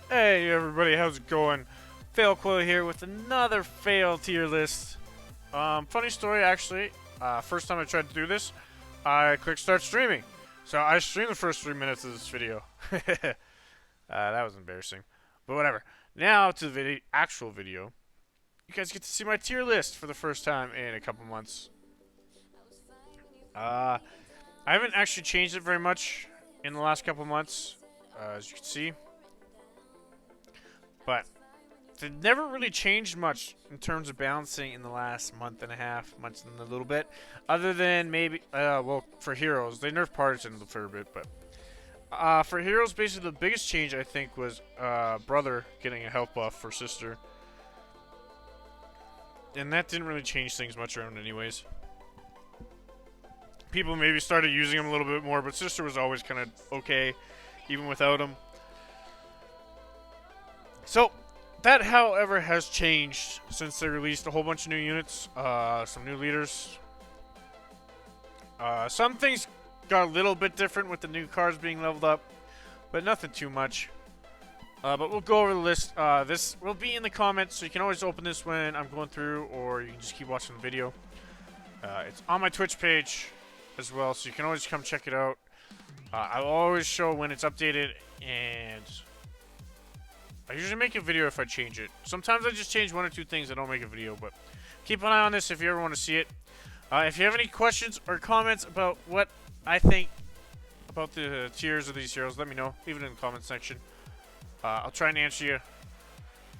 Hey everybody, how's it going? Fail Coil here with another fail tier list. Funny story actually. First time I tried to do this, I clicked start streaming. So I streamed the first 3 minutes of this video. That was embarrassing, but whatever. Now to the actual video. You guys get to see my tier list for the first time in a couple months. I haven't actually changed it very much in the last couple months, as you can see, but they never really changed much in terms of balancing in the last month and a half, months and a little bit. Other than maybe, well, for heroes, they nerfed Partisan a fair bit, but for heroes, basically the biggest change I think was Brother getting a health buff for Sister, and that didn't really change things much around anyways. People maybe started using him a little bit more, but Sister was always kind of okay, even without him. So that, however, has changed since they released a whole bunch of new units, some new leaders. Some things got a little bit different with the new cards being leveled up, but nothing too much. But we'll go over the list. This will be in the comments, so you can always open this when I'm going through, or you can just keep watching the video. It's on my Twitch page as well, so you can always come check it out. I'll always show when it's updated, and I usually make a video if I change it. Sometimes I just change one or two things, I don't make a video, but keep an eye on this if you ever want to see it. If you have any questions or comments about what I think about the tiers of these heroes, let me know. Leave it in the comment section. I'll try and answer you,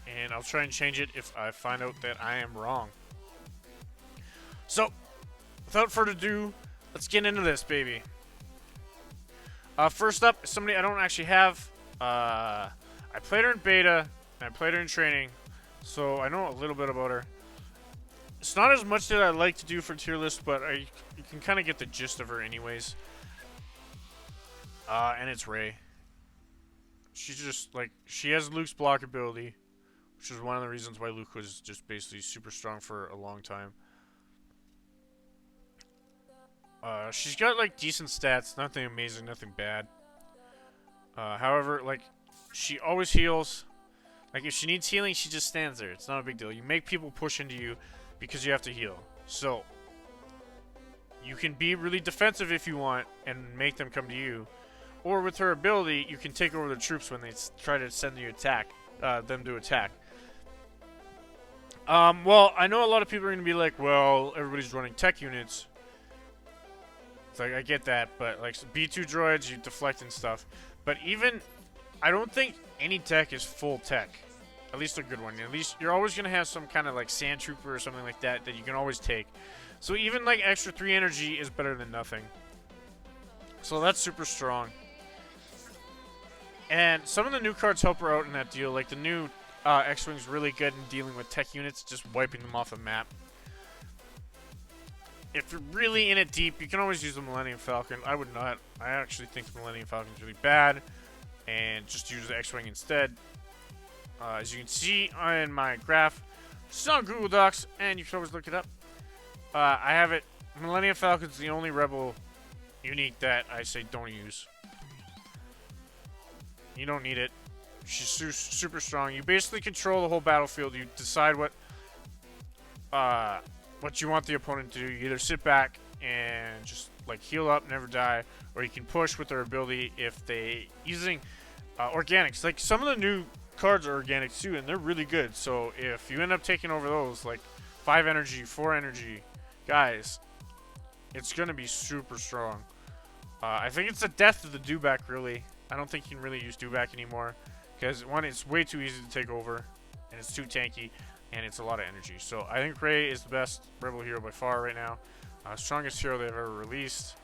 and I'll try and change it if I find out that I am wrong. So, without further ado, let's get into this, baby. First up, somebody I don't actually have. I played her in beta, and I played her in training, so I know a little bit about her. It's not as much that I like to do for tier list, but you can kind of get the gist of her anyways. And it's Ray. She's just, like, she has Luke's block ability, which is one of the reasons why Luke was just basically super strong for a long time. She's got, like, decent stats, nothing amazing, nothing bad. However, like, she always heals. Like, if she needs healing, she just stands there. It's not a big deal. You make people push into you because you have to heal. So, you can be really defensive if you want and make them come to you. Or with her ability, you can take over the troops when they try to send you them to attack. Well, I know a lot of people are going to be like, well, everybody's running tech units. It's like, I get that, but like B2 droids, you deflect and stuff. But even, I don't think any tech is full tech. At least a good one. At least you're always going to have some kind of like sand trooper or something like that you can always take. So even like extra 3 energy is better than nothing. So that's super strong. And some of the new cards help her out in that deal. Like the new X-Wing's really good in dealing with tech units, just wiping them off the map. If you're really in it deep, you can always use the Millennium Falcon. I would not. I actually think the Millennium Falcon is really bad, and just use the X-Wing instead. As you can see in my graph, it's on Google Docs, and you can always look it up. I have it. Millennium Falcon's the only Rebel unique that I say don't use. You don't need it. She's super strong. You basically control the whole battlefield. You decide what you want the opponent to do. You either sit back and just like heal up, never die, or you can push with their ability if they using organics. Like some of the new cards are organics too, and they're really good. So if you end up taking over those, like 5 energy, 4 energy, guys, it's gonna be super strong. I think it's the death of the Dewback, really. I don't think you can really use Dewback anymore because one, it's way too easy to take over, and it's too tanky, and it's a lot of energy. So I think Rey is the best Rebel hero by far right now. Strongest hero they've ever released.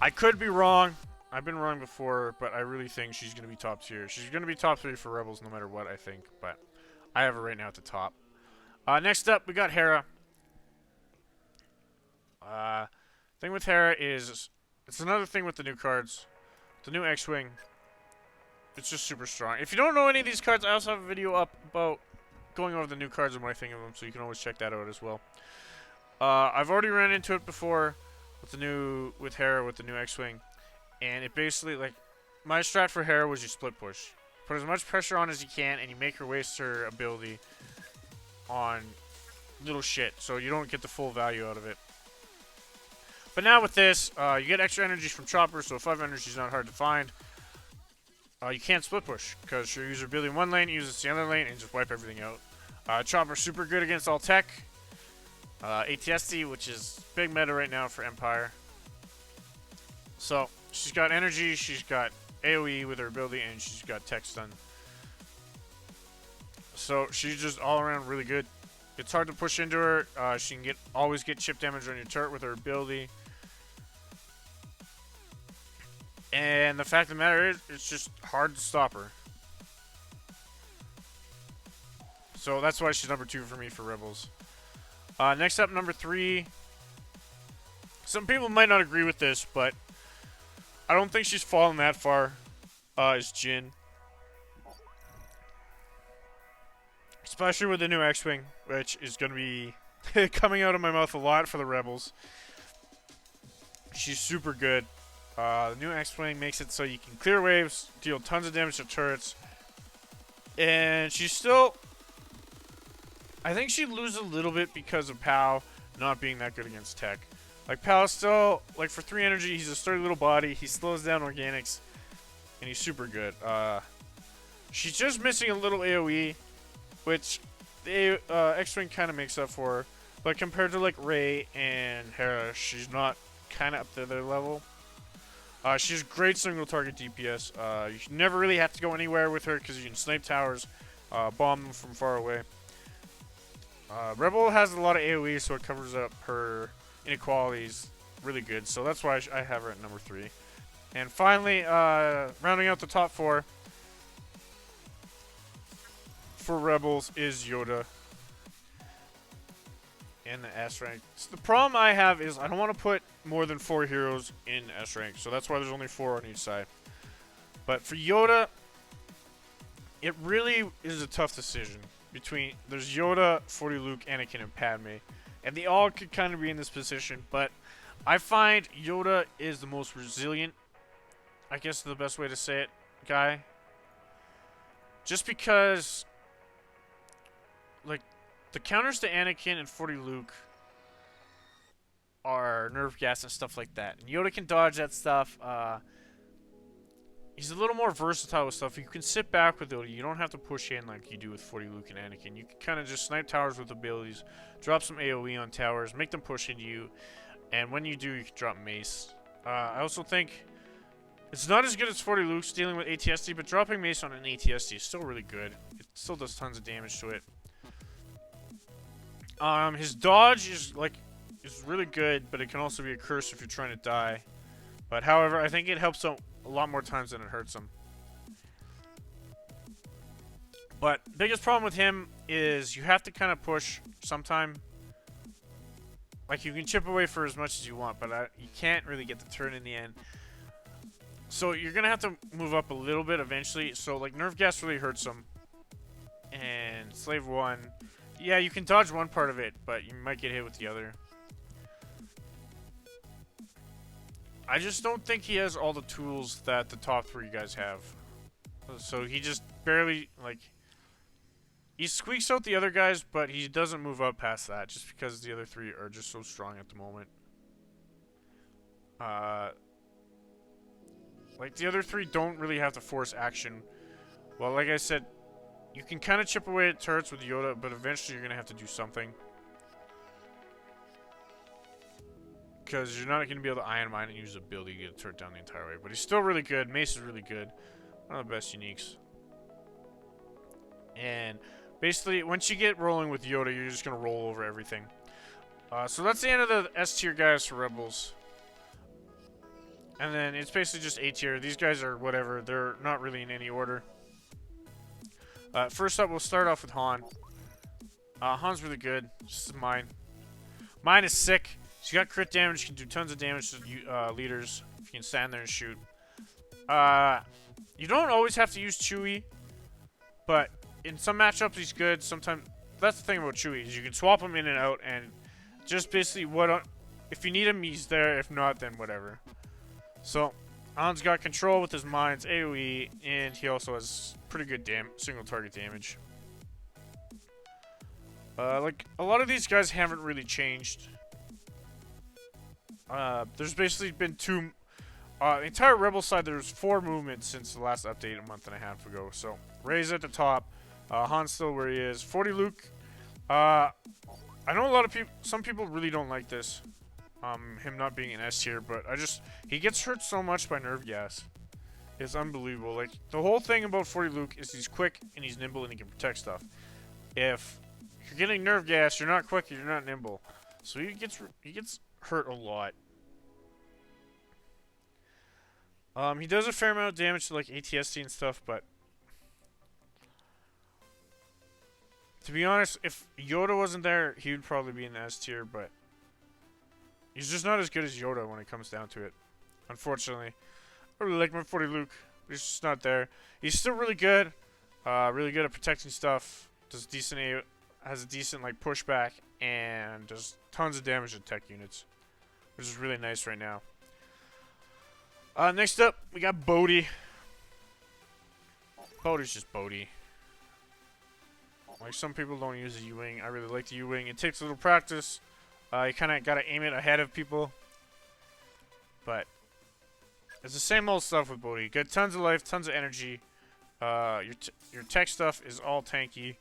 I could be wrong. I've been wrong before, but I really think she's going to be top tier. She's going to be top 3 for Rebels no matter what, I think. But I have her right now at the top. Next up, we got Hera. Thing with Hera is, it's another thing with the new cards. The new X-Wing. It's just super strong. If you don't know any of these cards, I also have a video up about going over the new cards and what I think of them, so you can always check that out as well. I've already ran into it before with Hera with the new X-Wing, and it basically, like, my strat for Hera was you split push. Put as much pressure on as you can, and you make her waste her ability on little shit, so you don't get the full value out of it. But now with this, you get extra energies from Chopper, so 5 energy is not hard to find. You can't split push, because you use your ability in one lane, uses the other lane, and just wipe everything out. Chopper's super good against all tech. ATST, which is big meta right now for Empire. So, she's got energy, she's got AoE with her ability, and she's got tech stun. So, she's just all around really good. It's hard to push into her. She can always get chip damage on your turret with her ability. And the fact of the matter is, it's just hard to stop her. So that's why she's number 2 for me for Rebels. Next up, number 3. Some people might not agree with this, but I don't think she's fallen that far. Is Jhin. Especially with the new X-Wing, which is going to be coming out of my mouth a lot for the Rebels. She's super good. The new X-Wing makes it so you can clear waves, deal tons of damage to turrets. And she's still... I think she loses a little bit because of Pow not being that good against tech. Like, Pow's still... Like, for 3 energy, he's a sturdy little body. He slows down organics. And he's super good. She's just missing a little AoE, which the X-Wing kind of makes up for her. But compared to, like, Rey and Hera, she's not kind of up to their level. She's great single target DPS. You never really have to go anywhere with her because you can snipe towers, bomb them from far away. Rebel has a lot of AoE, so it covers up her inequalities really good. So that's why I have her at number 3. And finally, rounding out the top 4 for Rebels is Yoda in the S rank. So the problem I have is I don't want to put more than 4 heroes in S rank, so that's why there's only 4 on each side. But for Yoda, it really is a tough decision between there's Yoda, 40 Luke, Anakin, and Padme, and they all could kind of be in this position. But I find Yoda is the most resilient, I guess the best way to say it, guy. Just because, like, the counters to Anakin and 40 Luke are nerve gas and stuff like that. And Yoda can dodge that stuff. He's a little more versatile with stuff. You can sit back with Yoda. You don't have to push in like you do with 40 Luke and Anakin. You can kind of just snipe towers with abilities, drop some AoE on towers, make them push into you, and when you do, you can drop Mace. I also think it's not as good as 40 Luke's dealing with ATST, but dropping Mace on an ATST is still really good. It still does tons of damage to it. His dodge is really good, but it can also be a curse if you're trying to die. But however, I think it helps out a lot more times than it hurts him. But biggest problem with him is you have to kind of push sometime. Like, you can chip away for as much as you want, but you can't really get the turn in the end. So you're gonna have to move up a little bit eventually. So like nerve gas really hurts him. And Slave 1, yeah, you can dodge one part of it, but you might get hit with the other. I just don't think he has all the tools that the top 3 guys have. So he just barely, like, he squeaks out the other guys, but he doesn't move up past that just because the other 3 are just so strong at the moment. Like, the other 3 don't really have to force action. Well, like I said, you can kind of chip away at turrets with Yoda, but eventually you're going to have to do something. Because you're not going to be able to Iron Mine and use the ability to get a turret down the entire way. But he's still really good. Mace is really good. One of the best uniques. And basically, once you get rolling with Yoda, you're just going to roll over everything. So that's the end of the S tier guys for Rebels. And then it's basically just A tier. These guys are whatever. They're not really in any order. First up, we'll start off with Han. Han's really good. This is mine. Mine is sick. She's got crit damage. She can do tons of damage to leaders if you can stand there and shoot. You don't always have to use Chewie, but in some matchups he's good. Sometimes that's the thing about Chewie is you can swap him in and out, and just basically if you need him, he's there. If not, then whatever. So Han's got control with his mind's AoE, and he also has pretty good single target damage. Like, a lot of these guys haven't really changed. There's basically been two... the entire Rebel side, there's 4 movements since the last update a month and a half ago. So, Rey's at the top. Han's still where he is. 40 Luke. I know a lot of people... Some people really don't like this. Him not being an S tier, but he gets hurt so much by nerve gas. It's unbelievable. Like, the whole thing about 40 Luke is he's quick and he's nimble and he can protect stuff. If you're getting nerve gas, you're not quick and you're not nimble. So he gets hurt a lot. He does a fair amount of damage to like ATST and stuff, but to be honest, if Yoda wasn't there, he would probably be in the S tier, but he's just not as good as Yoda when it comes down to it. Unfortunately. I really like my 40 Luke. He's just not there. He's still really good. Really good at protecting stuff. Has a decent like pushback and does tons of damage to tech units, which is really nice right now. Next up, we got Bodhi. Bodhi's just Bodhi. Like, some people don't use the U-Wing. I really like the U-Wing. It takes a little practice. You kind of got to aim it ahead of people. But it's the same old stuff with Bodhi. You get tons of life, tons of energy. Your tech stuff is all tanky.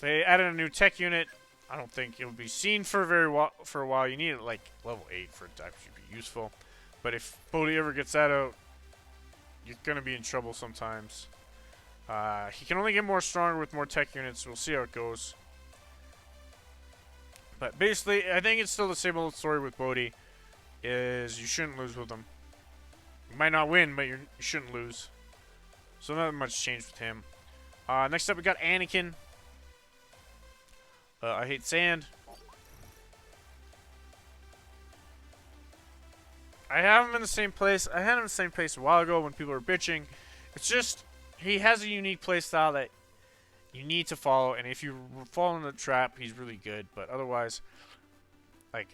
They added a new tech unit. I don't think it would be seen for a while. You need it like level 8 for it to actually be useful. But if Bodhi ever gets that out, you're gonna be in trouble sometimes. He can only get more stronger with more tech units. We'll see how it goes. But basically, I think it's still the same old story with Bodhi. Is you shouldn't lose with him. You might not win, but you shouldn't lose. So not much changed with him. Next up, we got Anakin. I hate sand. I have him in the same place. I had him in the same place a while ago when people were bitching. It's just, he has a unique playstyle that you need to follow, and if you fall in the trap, he's really good. But otherwise, like,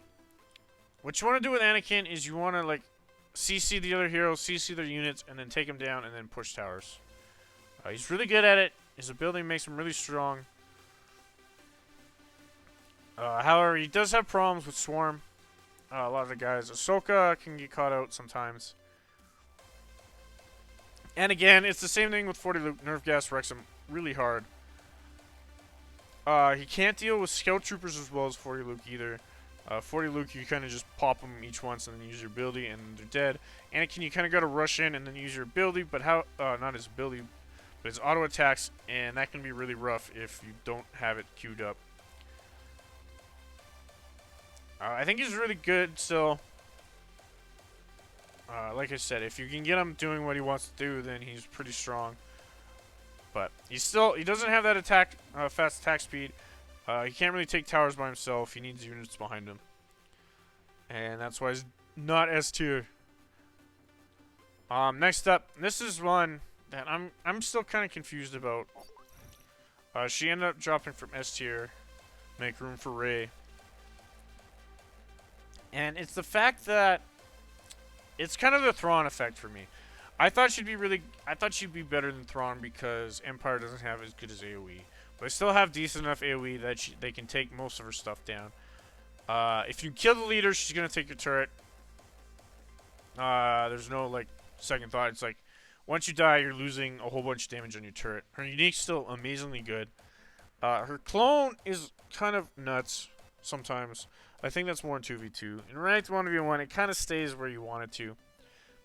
what you want to do with Anakin is you want to, like, CC the other heroes, CC their units, and then take them down and then push towers. He's really good at it. His ability makes him really strong. However, he does have problems with Swarm. A lot of the guys. Ahsoka can get caught out sometimes. And again, it's the same thing with 40 Luke. Nerve gas wrecks him really hard. He can't deal with Scout Troopers as well as 40 Luke either. 40 Luke, you kind of just pop them each once and then use your ability and they're dead. Anakin, you kind of got to rush in and then use your ability, but not his ability, but his auto attacks, and that can be really rough if you don't have it queued up. I think he's really good still. Like I said, if you can get him doing what he wants to do, then he's pretty strong. But he doesn't have that fast attack speed. He can't really take towers by himself. He needs units behind him. And that's why he's not S tier. Next up, this is one that I'm still kind of confused about. She ended up dropping from S tier, make room for Rey. And it's the fact that it's kind of the Thrawn effect for me. I thought she'd be better than Thrawn because Empire doesn't have as good as AoE. But they still have decent enough AoE that they can take most of her stuff down. If you kill the leader, she's going to take your turret. There's no, like, second thought. It's like, once you die, you're losing a whole bunch of damage on your turret. Her unique's still amazingly good. Her clone is kind of nuts sometimes. I think that's more in 2v2. In ranked 1v1, it kind of stays where you want it to.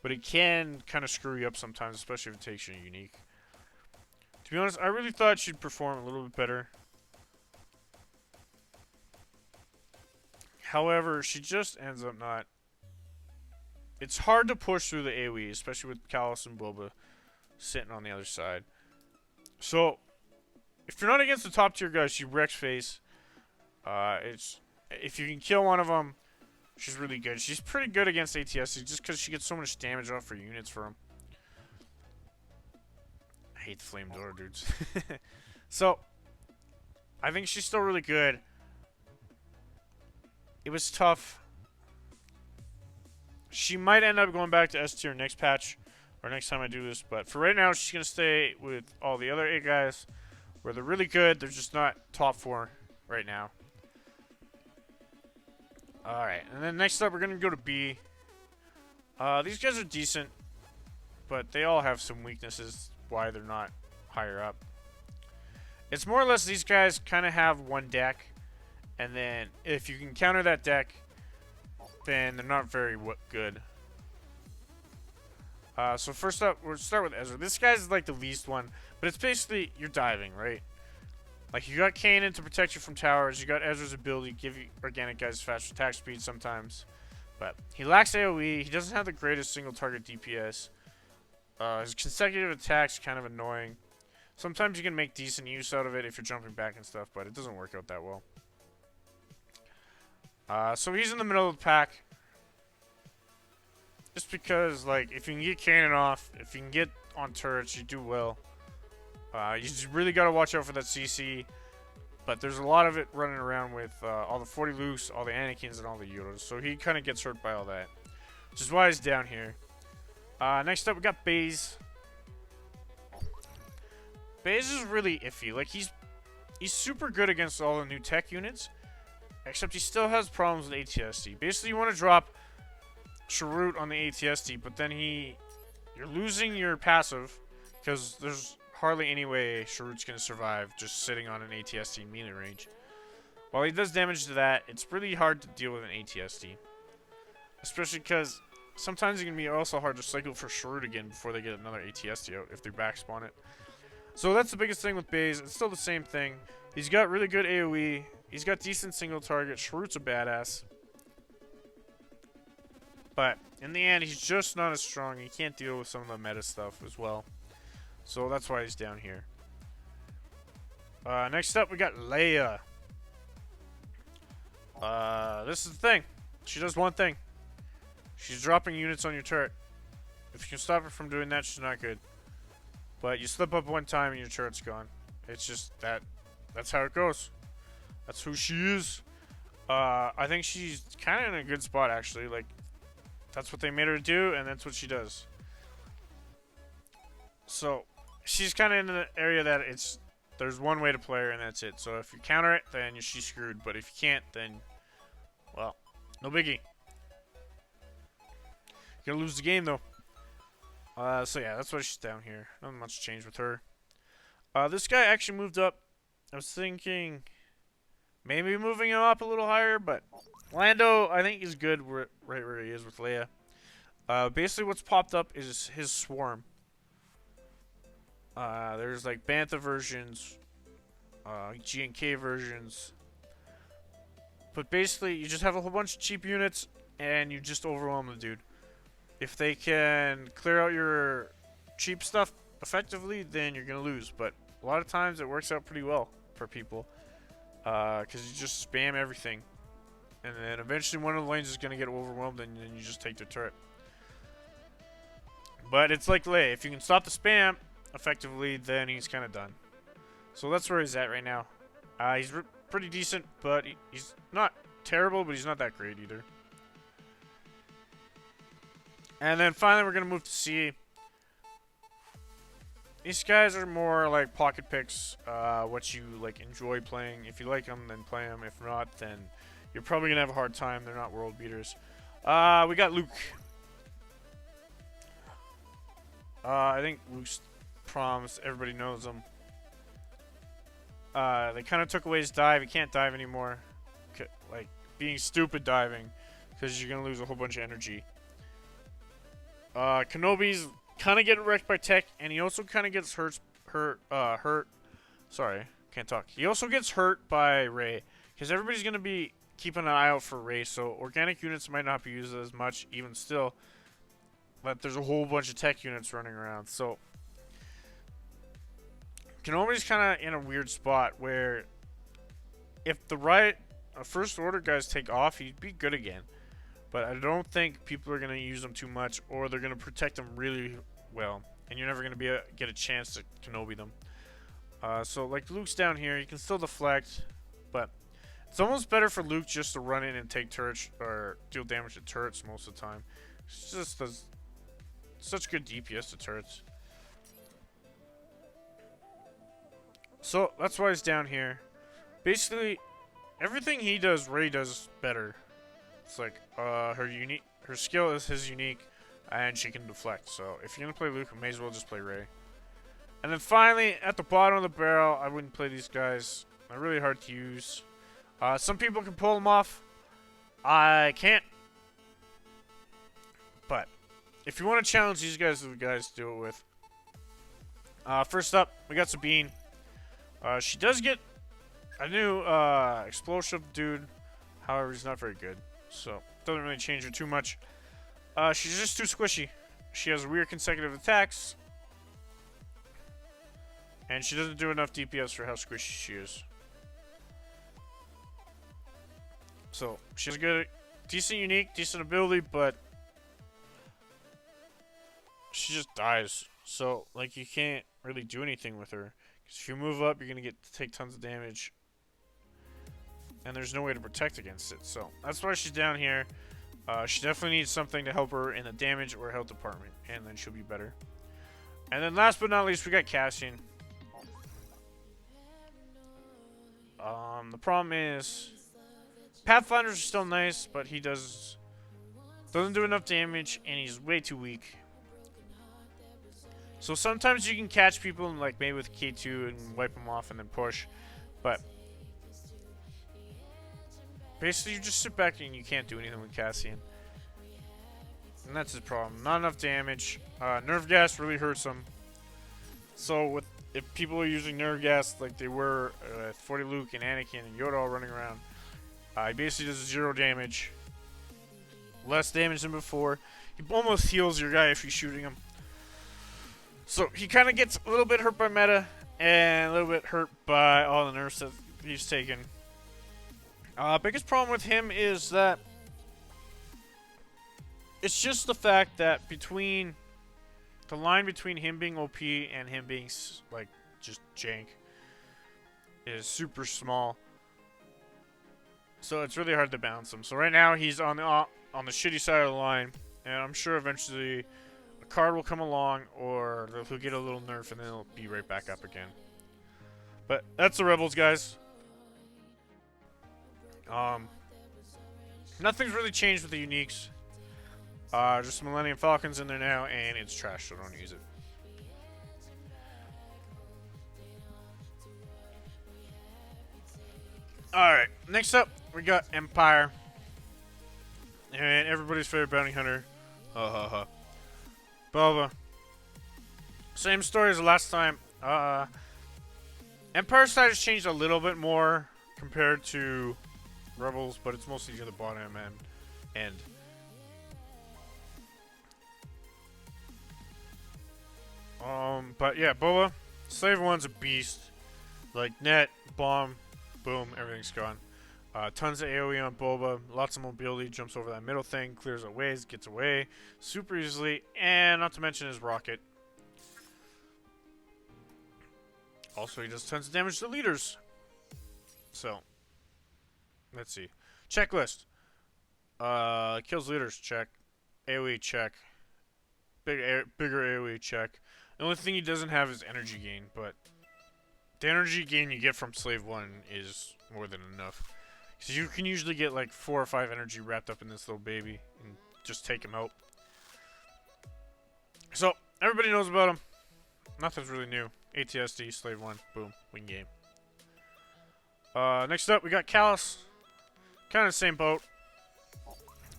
But it can kind of screw you up sometimes, especially if it takes your unique. To be honest, I really thought she'd perform a little bit better. However, she just ends up not. It's hard to push through the AoE, especially with Kallus and Boba sitting on the other side. So, if you're not against the top tier guys, she wrecks face. If you can kill one of them, she's really good. She's pretty good against ATS just because she gets so much damage off her units for them. I hate the Flame Door dudes. So, I think she's still really good. It was tough. She might end up going back to S tier next patch, or next time I do this, but for right now, she's going to stay with all the other 8 guys, where they're really good, they're just not top 4 right now. Alright, and then next up, we're going to go to B. These guys are decent, but they all have some weaknesses why they're not higher up. It's more or less these guys kind of have one deck, and then if you can counter that deck, then they're not very good. So first up, we'll start with Ezra. This guy's like the least one, but it's basically you're diving, right? Like you got Kanan to protect you from towers, you got Ezra's ability to give you organic guys fast attack speed sometimes. But he lacks AoE, he doesn't have the greatest single target DPS. His consecutive attacks kind of annoying. Sometimes you can make decent use out of it if you're jumping back and stuff, but it doesn't work out that well. So he's in the middle of the pack. Just because, like, if you can get Kanan off, if you can get on turrets, you do well. You just really got to watch out for that CC. But there's a lot of it running around with all the 40 Lukes, all the Anakins, and all the Yodas. So he kind of gets hurt by all that. Which is why he's down here. Next up, we got Baze. Baze is really iffy. Like, he's super good against all the new tech units. Except he still has problems with ATSD. Basically, you want to drop Sharut on the ATSD, but then you're losing your passive. Because there's hardly any way Sharut's going to survive just sitting on an ATSD melee range. While he does damage to that, it's really hard to deal with an ATSD. Especially because sometimes it can be also hard to cycle for Sharut again before they get another ATSD out if they backspawn it. So that's the biggest thing with Baze. It's still the same thing. He's got really good AoE. He's got decent single target. Sharut's a badass. But in the end, he's just not as strong. He can't deal with some of the meta stuff as well. So that's why he's down here. Next up, we got Leia. This is the thing. She does one thing. She's dropping units on your turret. If you can stop her from doing that, she's not good. But you slip up one time and your turret's gone. It's just that's how it goes. That's who she is. I think she's kind of in a good spot, actually. Like, that's what they made her do, and that's what she does. So, she's kind of in the area that there's one way to play her, and that's it. So, if you counter it, then she's screwed. But if you can't, then, well, no biggie. You're gonna lose the game, though. So, yeah, that's why she's down here. Not much change with her. This guy actually moved up. I was thinking maybe moving him up a little higher, but Lando, I think, is good right where he is with Leia. Basically, what's popped up is his swarm. There's like Bantha versions, G&K versions. But basically, you just have a whole bunch of cheap units, and you just overwhelm the dude. If they can clear out your cheap stuff effectively, then you're going to lose. But a lot of times, it works out pretty well for people. Because you just spam everything. And then eventually one of the lanes is going to get overwhelmed, and then you just take their turret. But it's like Leia. If you can stop the spam effectively, then he's kind of done. So that's where he's at right now. He's pretty decent, but he's not terrible, but he's not that great either. And then finally, we're going to move to C. These guys are more like pocket picks, what you like enjoy playing. If you like them, then play them. If not, then you're probably going to have a hard time. They're not world beaters. We got Luke. I think Luke's proms, everybody knows him. They kind of took away his dive. He can't dive anymore. Like, being stupid diving, because you're going to lose a whole bunch of energy. Kenobi's kind of getting wrecked by tech, and he also kind of gets hurt. Sorry, can't talk. He also gets hurt by Rey, because everybody's going to be keeping an eye out for Rey, so organic units might not be used as much, even still. But there's a whole bunch of tech units running around, so Kenobi's kind of in a weird spot where if the right First Order guys take off, he'd be good again. But I don't think people are going to use them too much, or they're going to protect them really well, and you're never going to get a chance to Kenobi them. So, like, Luke's down here. He can still deflect, but it's almost better for Luke just to run in and take turrets, or deal damage to turrets most of the time. She just does such good DPS to turrets. So that's why he's down here. Basically, everything he does, Ray does better. It's like her skill is his unique, and she can deflect. So if you're gonna play Luke, you may as well just play Ray. And then finally, at the bottom of the barrel, I wouldn't play these guys. They're really hard to use. Some people can pull them off. I can't. But if you want to challenge these guys, the guys to do it with. First up, we got Sabine. She does get a new explosive dude. However, he's not very good. So, doesn't really change her too much. She's just too squishy. She has weird consecutive attacks. And she doesn't do enough DPS for how squishy she is. So, she's good, decent unique, decent ability, but she just dies. So, like, you can't really do anything with her. Because if you move up, you're going to take tons of damage. And there's no way to protect against it. So, that's why she's down here. She definitely needs something to help her in the damage or health department. And then she'll be better. And then last but not least, we got Cassian. The problem is Pathfinders are still nice, but he doesn't do enough damage, and he's way too weak. So sometimes you can catch people, like maybe with K2 and wipe them off and then push, but basically you just sit back and you can't do anything with Cassian. And that's his problem. Not enough damage. Nerve gas really hurts him. So if people are using nerve gas like they were 40 Luke and Anakin and Yoda all running around, he basically does 0 damage. Less damage than before. He almost heals your guy if you're shooting him. So he kind of gets a little bit hurt by meta and a little bit hurt by all the nerfs that he's taken. Biggest problem with him is that it's just the fact that between the line between him being OP and him being like just jank is super small. So it's really hard to balance him. So right now he's on the shitty side of the line, and I'm sure eventually a card will come along or he'll get a little nerf and then he'll be right back up again. But that's the Rebels, guys. Nothing's really changed with the uniques. Just Millennium Falcons in there now, and it's trash, so don't use it. Alright, next up, we got Empire. And everybody's favorite bounty hunter. Boba. Same story as the last time. Empire side has changed a little bit more compared to Rebels, but it's mostly the bottom end. But yeah, Boba, Slave 1's a beast. Like net, bomb, boom, everything's gone. Tons of AoE on Boba, lots of mobility, jumps over that middle thing, clears it ways, gets away super easily, and not to mention his rocket. Also, he does tons of damage to leaders. So, let's see. Checklist. Kills leaders, check. AoE, check. Bigger AoE, check. The only thing he doesn't have is energy gain, but the energy gain you get from Slave 1 is more than enough. Because you can usually get like 4 or 5 energy wrapped up in this little baby and just take him out. So, everybody knows about him. Nothing's really new. ATSD, Slave 1, boom, win game. Next up, we got Callus. Kind of the same boat.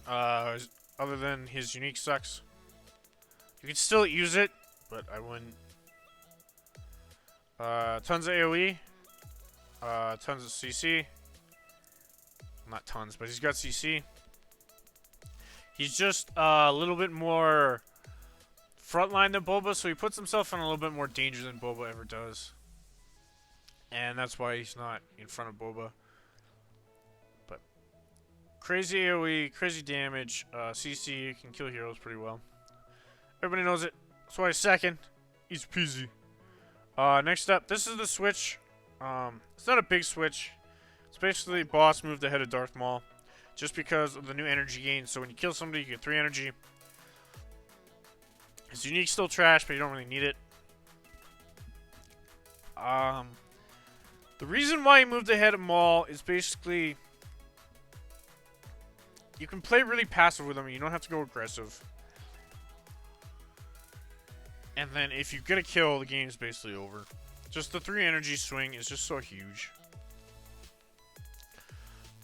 Other than his unique sucks. You can still use it, but I wouldn't. Tons of AoE. Tons of CC. Not tons, but he's got CC. He's just a little bit more frontline than Boba, so he puts himself in a little bit more danger than Boba ever does. And that's why he's not in front of Boba. But crazy AoE, crazy damage, CC, can kill heroes pretty well. Everybody knows it. That's why he's second. Easy peasy. Next up, this is the switch. It's not a big switch. It's basically boss moved ahead of Darth Maul. Just because of the new energy gain. So when you kill somebody, you get 3 energy. His unique's still trash, but you don't really need it. The reason why he moved ahead of Maul is basically you can play really passive with him. You don't have to go aggressive. And then if you get a kill, the game's basically over. Just the 3 energy swing is just so huge.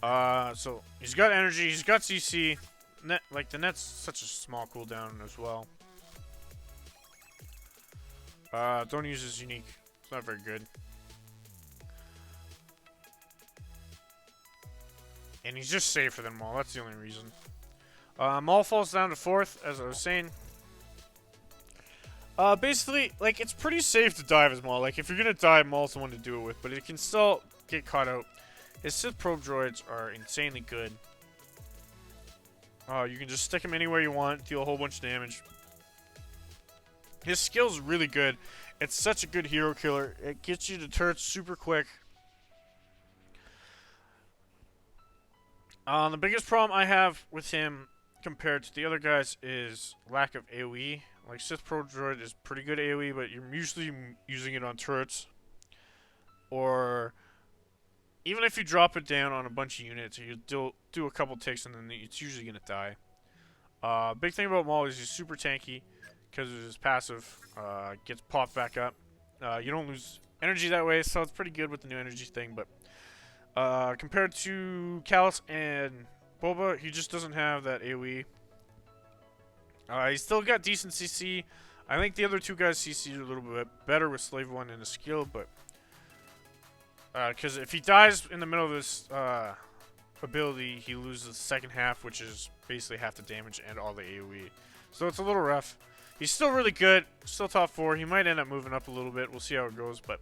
So he's got energy, he's got CC. Net, like the net's such a small cooldown as well. Don't use his unique. It's not very good. And he's just safer than Maul. That's the only reason. Maul falls down to 4th, as I was saying. Basically, like, it's pretty safe to dive as Maul. Like, if you're gonna die, Maul's the one to do it with. But it can still get caught out. His Sith probe droids are insanely good. You can just stick him anywhere you want, deal a whole bunch of damage. His skill's really good. It's such a good hero killer. It gets you to turrets super quick. The biggest problem I have with him compared to the other guys is lack of AoE. Like, Sith Probe Droid is pretty good AoE, but you're usually using it on turrets. Or even if you drop it down on a bunch of units, you do a couple ticks and then it's usually going to die. Big thing about Maul is he's super tanky because of his passive. Gets popped back up. You don't lose energy that way, so it's pretty good with the new energy thing. But compared to Kallus and Boba, he just doesn't have that AoE. He's still got decent CC. I think the other 2 guys CC are a little bit better with Slave 1 and his skill, but because if he dies in the middle of this ability, he loses the second half, which is basically half the damage and all the AoE. So it's a little rough. He's still really good, still top 4. He might end up moving up a little bit. We'll see how it goes, but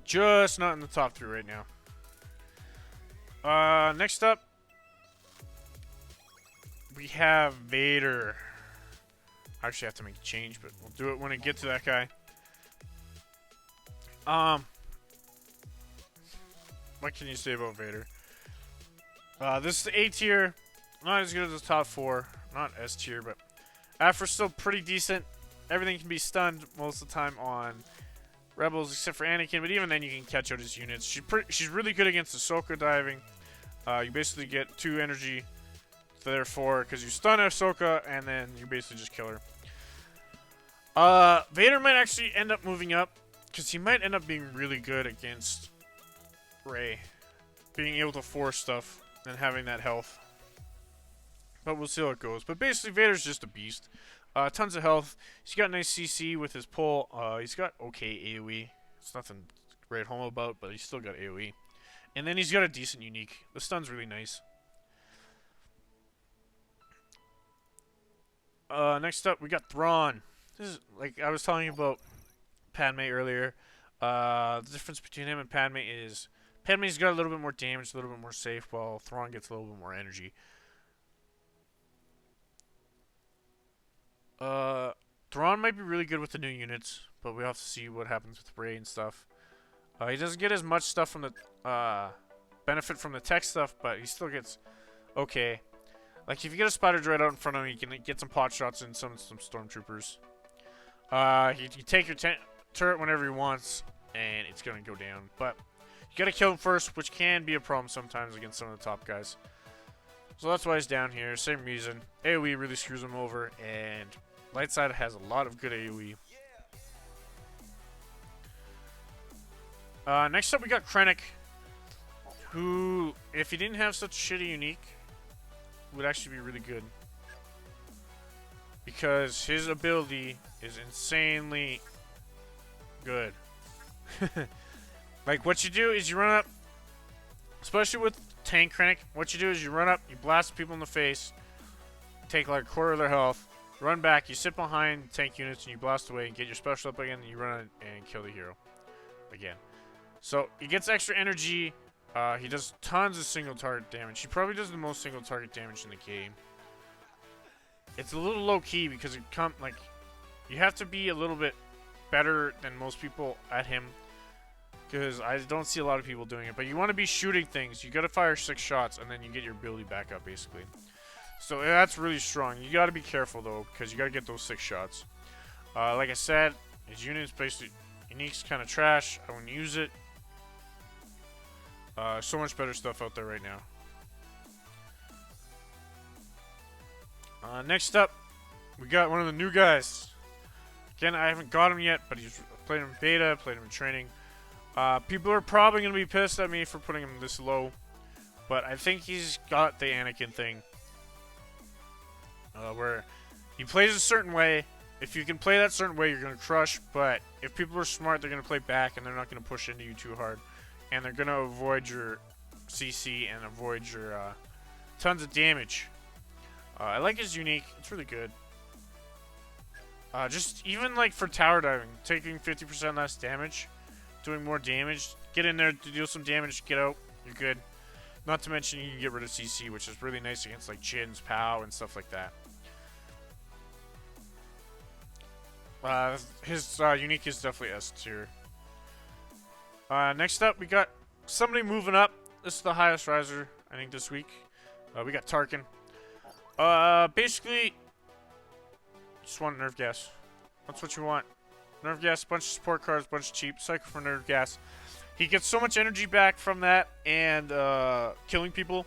just not in the top 3 right now. Next up, we have Vader. I actually have to make a change, but we'll do it when I get to that guy. What can you say about Vader? This is the A tier. Not as good as the top 4. Not S tier, but Aphra's still pretty decent. Everything can be stunned most of the time on Rebels, except for Anakin. But even then, you can catch out his units. She's really good against Ahsoka diving. You basically get 2 energy, therefore, because you stun Ahsoka, and then you basically just kill her. Vader might actually end up moving up, because he might end up being really good against Rey, being able to force stuff and having that health. But we'll see how it goes. But basically, Vader's just a beast. Tons of health. He's got nice CC with his pull. He's got okay AoE. It's nothing to write home about, but he's still got AoE. And then he's got a decent unique. The stun's really nice. Next up, we got Thrawn. This is, like I was telling you about Padme earlier. The difference between him and Padme is Padme's got a little bit more damage, a little bit more safe, while Thrawn gets a little bit more energy. Thrawn might be really good with the new units, but we'll have to see what happens with Rey and stuff. He doesn't get as much stuff from the benefit from the tech stuff, but he still gets okay. Like if you get a spider droid out in front of him, you can get some pot shots and some stormtroopers. You take your turret whenever he wants, and it's gonna go down. But you gotta kill him first, which can be a problem sometimes against some of the top guys. So that's why he's down here. Same reason. AoE really screws him over, and Lightside has a lot of good AoE. Next up, we got Krennic, who, if he didn't have such a shitty unique, would actually be really good. Because his ability is insanely good. Like, what you do is you run up, especially with Tank Krennic, what you do is you run up, you blast people in the face, take like a quarter of their health, run back, you sit behind tank units, and you blast away and get your special up again, and you run and kill the hero again. So, he gets extra energy. He does tons of single target damage. He probably does the most single target damage in the game. It's a little low key because you have to be a little bit better than most people at him, because I don't see a lot of people doing it. But you want to be shooting things. You got to fire 6 shots and then you get your ability back up basically. So that's really strong. You got to be careful though, because you got to get those 6 shots. Like I said, his unit's basically unique's kind of trash. I wouldn't use it. So much better stuff out there right now. Next up, we got one of the new guys. Again, I haven't got him yet, but he's played him in beta, played him in training. People are probably going to be pissed at me for putting him this low, but I think he's got the Anakin thing. Where he plays a certain way. If you can play that certain way, you're going to crush, but if people are smart, they're going to play back, and they're not going to push into you too hard. And they're going to avoid your CC and avoid your tons of damage. I like his unique. It's really good. Just even like for tower diving, taking 50% less damage, doing more damage, get in there to deal some damage, get out, you're good. Not to mention you can get rid of CC, which is really nice against like Chins, POW, and stuff like that. His unique is definitely S tier. Next up, we got somebody moving up. This is the highest riser, I think, this week. We got Tarkin. Basically, just want nerve gas. That's what you want. Nerve gas, bunch of support cards, bunch of cheap. Cycle for nerve gas. He gets so much energy back from that and killing people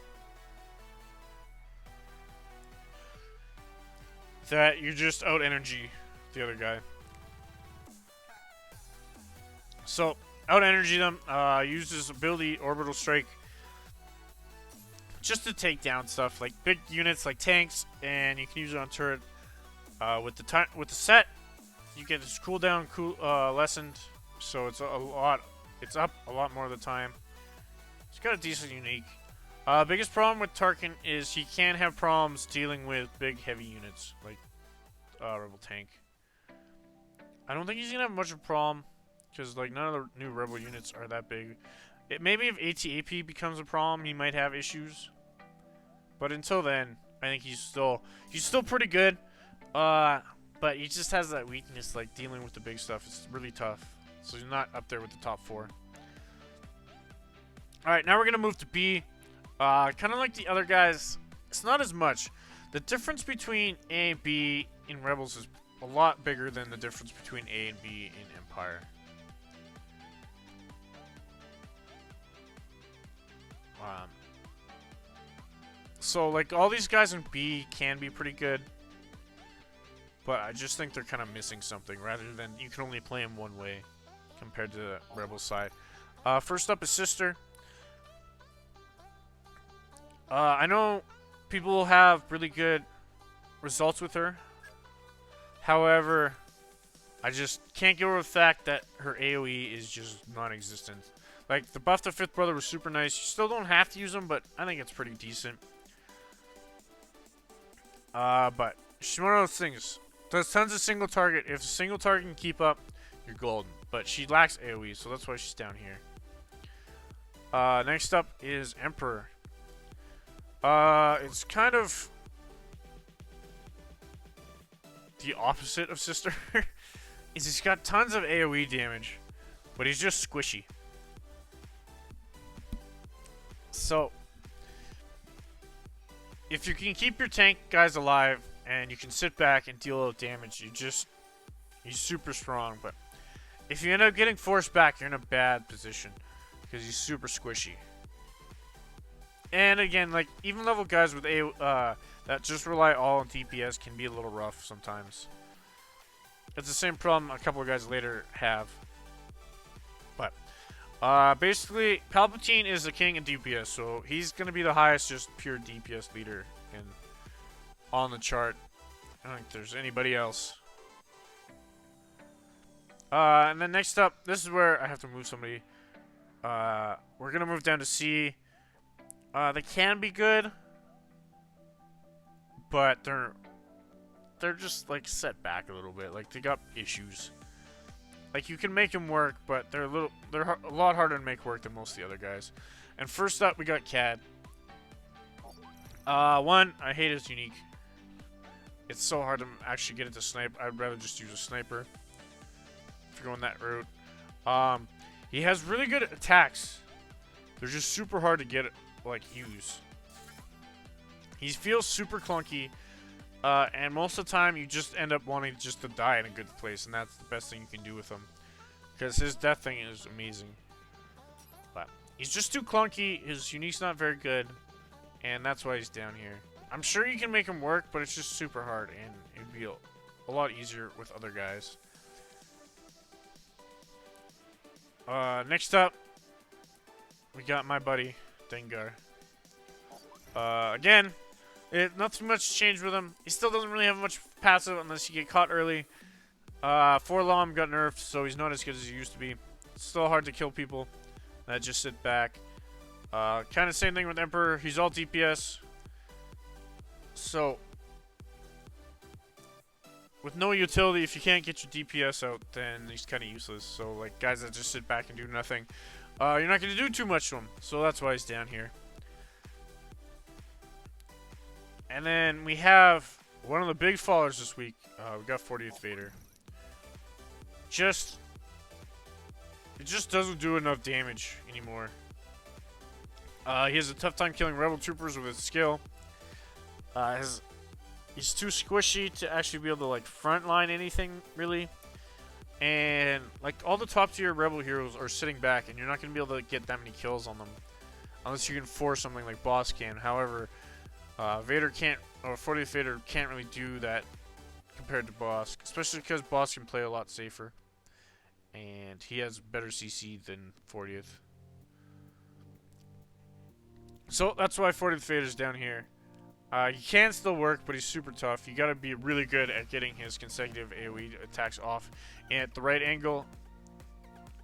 that you just out energy the other guy. So, out energy them. Use his ability, Orbital Strike, just to take down stuff like big units like tanks, and you can use it on turret. With the set, you get his cooldown lessened, so it's up a lot more of the time. It's got a decent unique. Biggest problem with Tarkin is he can have problems dealing with big heavy units like Rebel tank. I don't think he's gonna have much of a problem because like none of the new Rebel units are that big. Maybe if AT-AP becomes a problem, he might have issues. But until then, I think he's still pretty good. But he just has that weakness, like dealing with the big stuff. It's really tough. So he's not up there with the top 4. Alright, now we're going to move to B. Kind of like the other guys, it's not as much. The difference between A and B in Rebels is a lot bigger than the difference between A and B in Empire. So, like, all these guys in B can be pretty good. But I just think they're kind of missing something, rather than you can only play them one way compared to the Rebel side. First up is Sister. I know people have really good results with her. However, I just can't get over the fact that her AoE is just non-existent. Like, the buff to Fifth Brother was super nice. You still don't have to use them, but I think it's pretty decent. But she's one of those things. Does tons of single target. If a single target can keep up, you're golden. But she lacks AoE, so that's why she's down here. Next up is Emperor. It's kind of the opposite of Sister. He's got tons of AoE damage, but he's just squishy. So, if you can keep your tank guys alive and you can sit back and deal out damage, he's super strong. But if you end up getting forced back, you're in a bad position because he's super squishy. And again, like even level guys with that just rely all on DPS can be a little rough sometimes. It's the same problem a couple of guys later have. But basically, Palpatine is the king of DPS, so he's gonna be the highest just pure DPS leader on the chart. I don't think there's anybody else. And then next up, this is where I have to move somebody. We're gonna move down to C. They can be good, but they're just like set back a little bit. Like they got issues. Like you can make them work, but they're a lot harder to make work than most of the other guys. And first up, we got Cad. One, I hate his unique. It's so hard to actually get it to snipe. I'd rather just use a sniper if you're going that route. He has really good attacks. They're just super hard to get, like, use. He feels super clunky, and most of the time you just end up wanting just to die in a good place, and that's the best thing you can do with him. Because his death thing is amazing. But he's just too clunky, his unique's not very good, and that's why he's down here. I'm sure you can make him work, but it's just super hard, and it'd be a lot easier with other guys. Next up, we got my buddy, Dengar. Again, nothing much changed with him. He still doesn't really have much passive unless you get caught early. Forlom got nerfed, so he's not as good as he used to be. It's still hard to kill people that just sit back. Kind of same thing with Emperor. He's all DPS. So, with no utility, if you can't get your DPS out, then he's kind of useless. So, like, guys that just sit back and do nothing, you're not going to do too much to him. So that's why he's down here. And then we have one of the big fallers this week. We got 40th Vader. It just doesn't do enough damage anymore. He has a tough time killing rebel troopers with his skill. He's too squishy to actually be able to like frontline anything really. And like all the top tier rebel heroes are sitting back, and you're not gonna be able to get that many kills on them unless you can force something like Boss can. However, Vader can't, or 40th Vader can't really do that compared to Boss, especially because Boss can play a lot safer, and he has better CC than 40th. So that's why 40th Vader's down here. He can still work, but he's super tough. You gotta be really good at getting his consecutive AoE attacks off at the right angle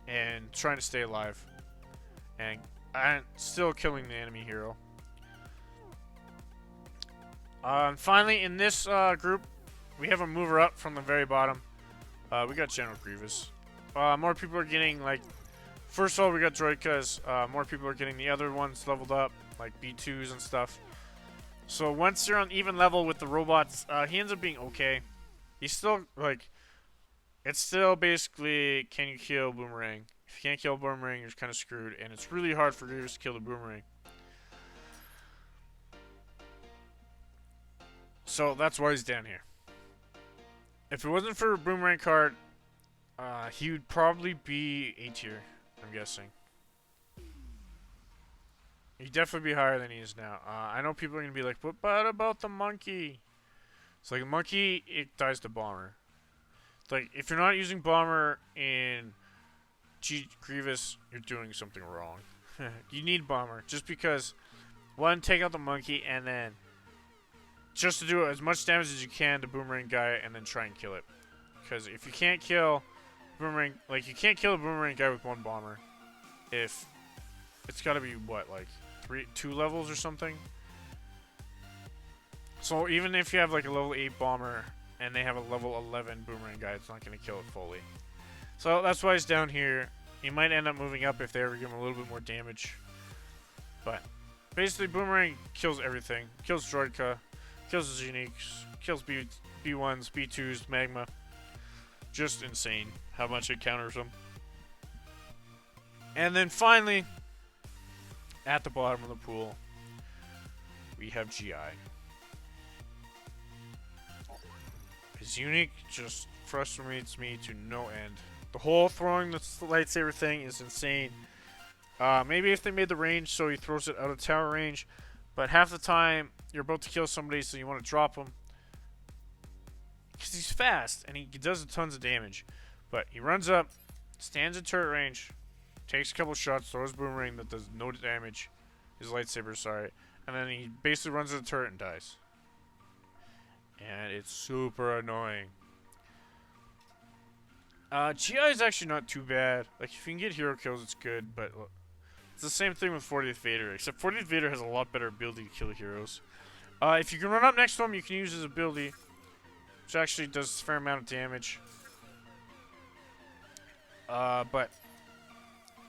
and trying to stay alive. And still killing the enemy hero. Finally, in this group, we have a mover up from the very bottom. We got General Grievous. More people are getting, like, first of all, we got Droidkas. More people are getting the other ones leveled up, like B2s and stuff. So once you're on even level with the robots, he ends up being okay. He's still, like, it's still basically, can you kill Boomerang? If you can't kill Boomerang, you're kind of screwed, and it's really hard for Grievous to kill the Boomerang. So that's why he's down here. If it wasn't for a Boomerang card, he would probably be A tier, I'm guessing. He'd definitely be higher than he is now. I know people are going to be like, what about the monkey? It's like a monkey, it dies to Bomber. It's like, if you're not using Bomber in Grievous, you're doing something wrong. You need Bomber, just because, one, take out the monkey, and then just to do as much damage as you can to Boomerang guy, and then try and kill it. Because if you can't kill Boomerang, like, you can't kill a Boomerang guy with one Bomber. If it's got to be, what, like, 2 levels or something? So even if you have, like, a level 8 Bomber, and they have a level 11 Boomerang guy, it's not going to kill it fully. So that's why he's down here. He might end up moving up if they ever give him a little bit more damage. But basically, Boomerang kills everything. Kills Droidka, kills his uniques, kills B1s, B2s, Magma. Just insane how much it counters them. And then finally, at the bottom of the pool, we have GI. His unique just frustrates me to no end. The whole throwing the lightsaber thing is insane. Maybe if they made the range so he throws it out of tower range, but half the time you're about to kill somebody, so you want to drop him. Because he's fast, and he does tons of damage. But he runs up, stands in turret range, takes a couple shots, throws Boomerang that does no damage. His lightsaber, sorry. And then he basically runs to the turret and dies. And it's super annoying. GI is actually not too bad. Like, if you can get hero kills, it's good, but it's the same thing with 40th Vader, except 40th Vader has a lot better ability to kill heroes. If you can run up next to him, you can use his ability, which actually does a fair amount of damage. But,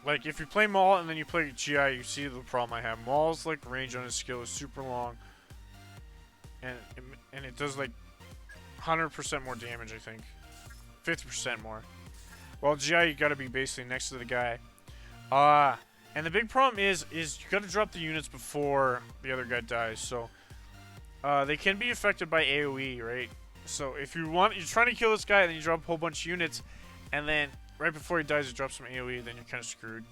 like, if you play Maul and then you play GI, you see the problem I have. Maul's, like, range on his skill is super long, and it does, like, 100% more damage, I think. 50% more. Well, GI, you gotta be basically next to the guy. And the big problem is you gotta drop the units before the other guy dies. So, they can be affected by AoE, right? So if you're trying to kill this guy, and then you drop a whole bunch of units, and then right before he dies, you drop some AoE, then you're kind of screwed.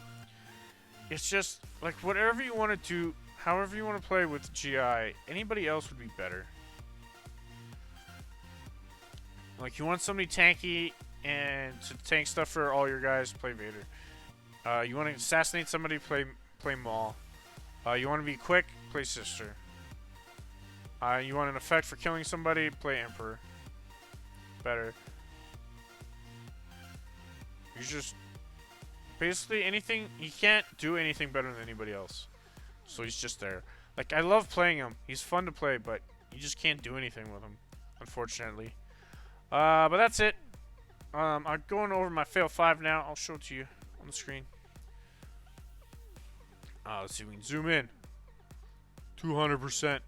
It's just like whatever you want to do, however you want to play with GI. Anybody else would be better. Like you want somebody tanky and to tank stuff for all your guys, play Vader. You want to assassinate somebody, play Maul. You want to be quick, play Sister. You want an effect for killing somebody, play Emperor. Better. You just basically anything. He can't do anything better than anybody else, so he's just there. Like I love playing him. He's fun to play, but you just can't do anything with him, unfortunately. But that's it. I'm going over my fail 5 now. I'll show it to you on the screen. Let's see if we can zoom in. 200%.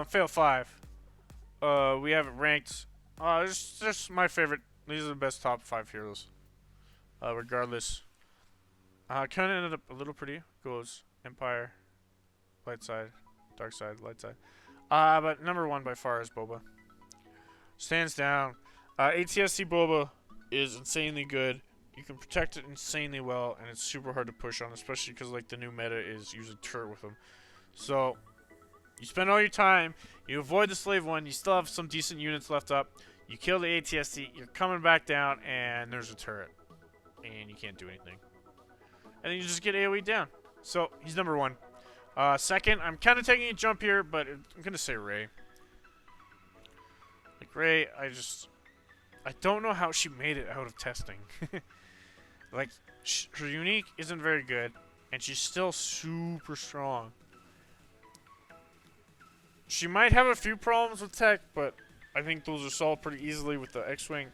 Fail 5. We have it ranked. It's just my favorite. These are the best top 5 heroes. Regardless. Kind of ended up a little pretty. Goes Empire, Light Side, Dark Side, Light Side. But number 1 by far is Boba. Stands down. ATSC Boba is insanely good. You can protect it insanely well, and it's super hard to push on, especially because like the new meta is using turret with him. So you spend all your time, you avoid the slave one, you still have some decent units left up. You kill the ATSC, you're coming back down, and there's a turret, and you can't do anything. And then you just get AoE down. So he's number 1. Second, I'm kind of taking a jump here, but I'm gonna say Rey. Like Rey, I don't know how she made it out of testing. Like, her unique isn't very good, and she's still super strong. She might have a few problems with tech, but I think those are solved pretty easily with the X-Wing.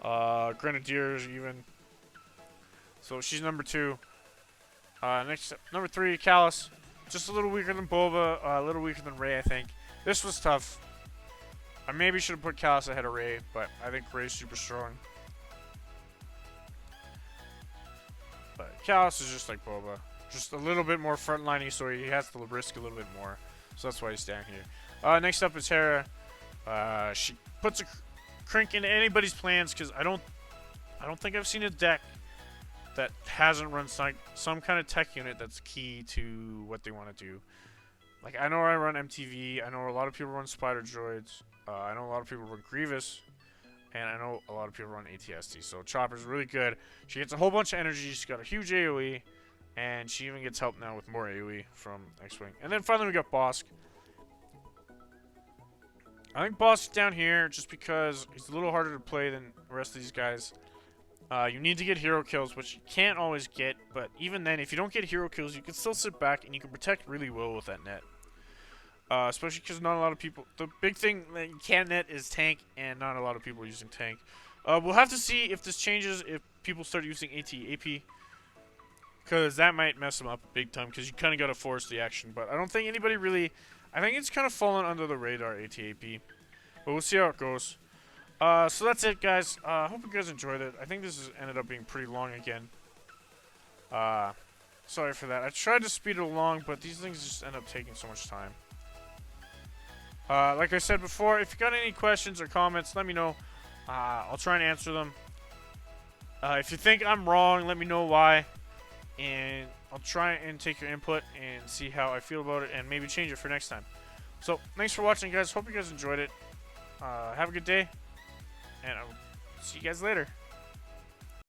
Grenadiers, even. So she's number 2. Next, number 3, Kallus. Just a little weaker than Boba, a little weaker than Rey, I think. This was tough. I maybe should have put Kallus ahead of Rey, but I think Rey's super strong. But Kallus is just like Boba. Just a little bit more frontliney, so he has to risk a little bit more. So that's why he's down here. Next up is Hera. She puts a crink into anybody's plans, because I don't think I've seen a deck that hasn't run some kind of tech unit that's key to what they want to do. Like, I know I run MTV, I know a lot of people run Spider Droids, I know a lot of people run Grievous, and I know a lot of people run ATST, so Chopper's really good. She gets a whole bunch of energy, she's got a huge AoE, and she even gets help now with more AoE from X-Wing. And then finally we got Bossk. I think Bossk is down here just because he's a little harder to play than the rest of these guys. You need to get hero kills, which you can't always get, but even then, if you don't get hero kills, you can still sit back and you can protect really well with that net. Especially because not a lot of people... The big thing that you can net is tank, and not a lot of people are using tank. We'll have to see if this changes, if people start using AT-AP, because that might mess them up big time, because you kind of got to force the action. But I don't think anybody really... I think it's kind of fallen under the radar, AT-AP. But we'll see how it goes. So that's it, guys. Hope you guys enjoyed it. I think this has ended up being pretty long again. Sorry for that. I tried to speed it along, but these things just end up taking so much time. Like I said before, if you got any questions or comments, let me know. I'll try and answer them. If you think I'm wrong, let me know why. And I'll try and take your input and see how I feel about it and maybe change it for next time. So, thanks for watching, guys. Hope you guys enjoyed it. Have a good day. And I'll see you guys later.